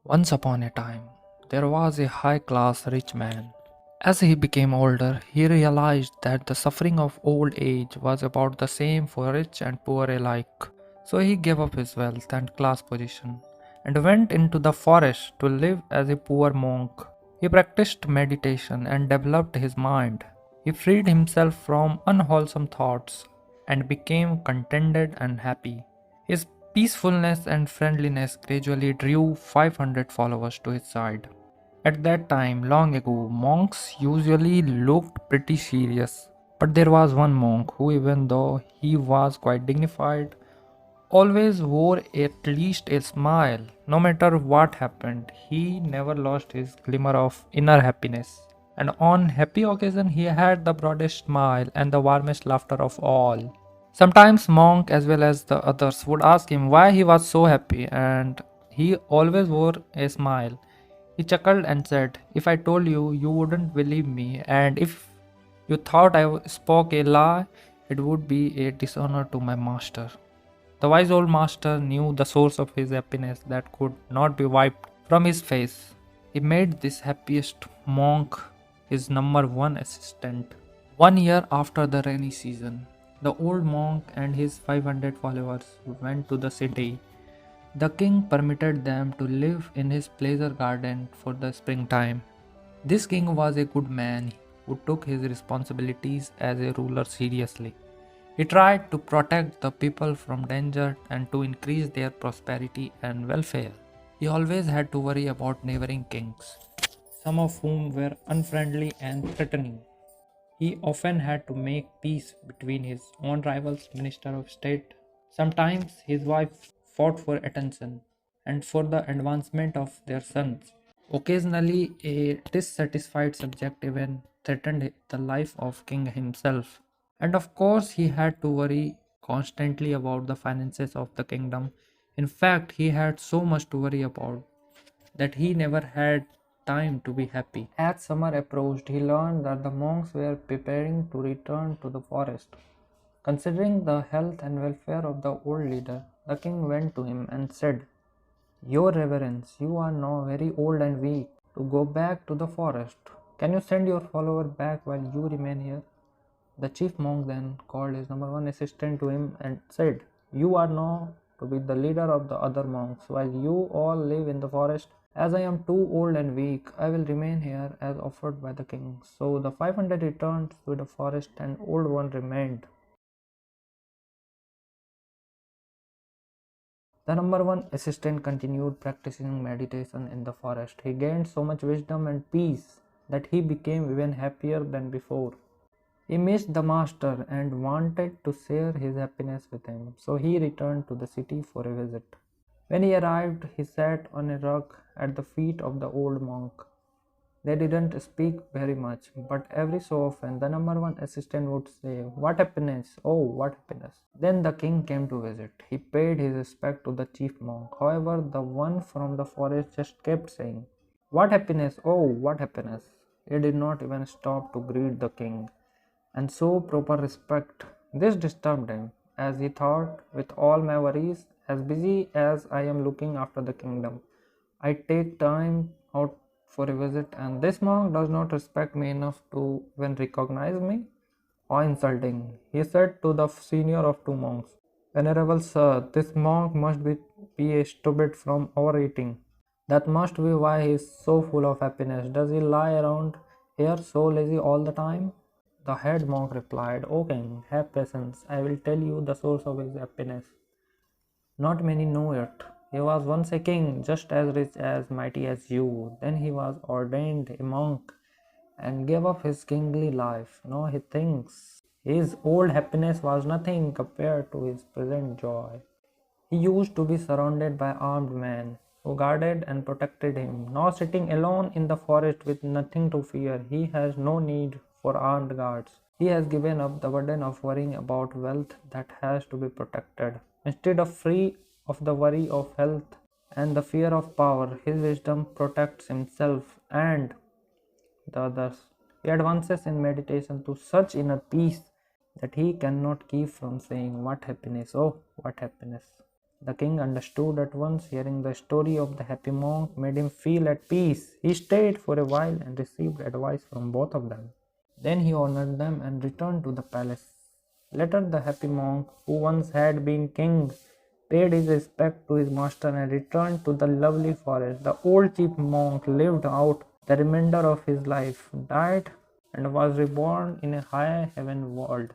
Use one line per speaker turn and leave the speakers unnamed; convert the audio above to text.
Once upon a time, there was a high class rich man. As he became older, he realized that the suffering of old age was about the same for rich and poor alike. So he gave up his wealth and class position and went into the forest to live as a poor monk. He practiced meditation and developed his mind. He freed himself from unwholesome thoughts and became contented and happy. His peacefulness and friendliness gradually drew 500 followers to his side. At that time, long ago, monks usually looked pretty serious. But there was one monk who, even though he was quite dignified, always wore at least a smile. No matter what happened, he never lost his glimmer of inner happiness. And on happy occasion, he had the broadest smile and the warmest laughter of all. Sometimes monk as well as the others would ask him why he was so happy, and he always wore a smile. He chuckled and said, "If I told you, you wouldn't believe me, and if you thought I spoke a lie, it would be a dishonor to my master." The wise old master knew the source of his happiness that could not be wiped from his face. He made this happiest monk his number one assistant. One year after the rainy season, the old monk and his 500 followers went to the city. The king permitted them to live in his pleasure garden for the springtime. This king was a good man who took his responsibilities as a ruler seriously. He tried to protect the people from danger and to increase their prosperity and welfare. He always had to worry about neighboring kings, some of whom were unfriendly and threatening. He often had to make peace between his own rivals, Minister of State. Sometimes his wife fought for attention and for the advancement of their sons. Occasionally, a dissatisfied subject even threatened the life of king himself. And of course, he had to worry constantly about the finances of the kingdom. In fact, he had so much to worry about that he never had time to be happy. As summer approached, he learned that the monks were preparing to return to the forest. Considering the health and welfare of the old leader, the king went to him and said, "Your Reverence, you are now very old and weak to go back to the forest. Can you send your follower back while you remain here?" The chief monk then called his number one assistant to him and said, "You are now to be the leader of the other monks while you all live in the forest. As I am too old and weak, I will remain here as offered by the king." So the 500 returned to the forest and old one remained. The number one assistant continued practicing meditation in the forest. He gained so much wisdom and peace that he became even happier than before. He missed the master and wanted to share his happiness with him, so he returned to the city for a visit. When he arrived, he sat on a rug at the feet of the old monk. They didn't speak very much, but every so often the number one assistant would say, "What happiness! Oh, what happiness!" Then the king came to visit. He paid his respect to the chief monk. However, the one from the forest just kept saying, "What happiness! Oh, what happiness!" He did not even stop to greet the king and show proper respect. This disturbed him, as he thought, "With all my worries, as busy as I am looking after the kingdom, I take time out for a visit, and this monk does not respect me enough to even recognize me? How insulting!" He said to the senior of two monks, "Venerable sir, this monk must be a stupid from overeating. That must be why he is so full of happiness. Does he lie around here so lazy all the time?" The head monk replied, "O king, have patience. I will tell you the source of his happiness. Not many know it. He was once a king, just as rich as mighty as you. Then he was ordained a monk and gave up his kingly life. Now he thinks his old happiness was nothing compared to his present joy. He used to be surrounded by armed men who guarded and protected him. Now, sitting alone in the forest with nothing to fear, he has no need for armed guards. He has given up the burden of worrying about wealth that has to be protected. Instead of free of the worry of health and the fear of power, his wisdom protects himself and the others. He advances in meditation to such inner peace that he cannot keep from saying, "What happiness! Oh, what happiness!" The king understood at once. Hearing the story of the happy monk made him feel at peace. He stayed for a while and received advice from both of them. Then he honored them and returned to the palace. Later, the happy monk, who once had been king, paid his respect to his master and returned to the lovely forest. The old chief monk lived out the remainder of his life, died, and was reborn in a high heaven world.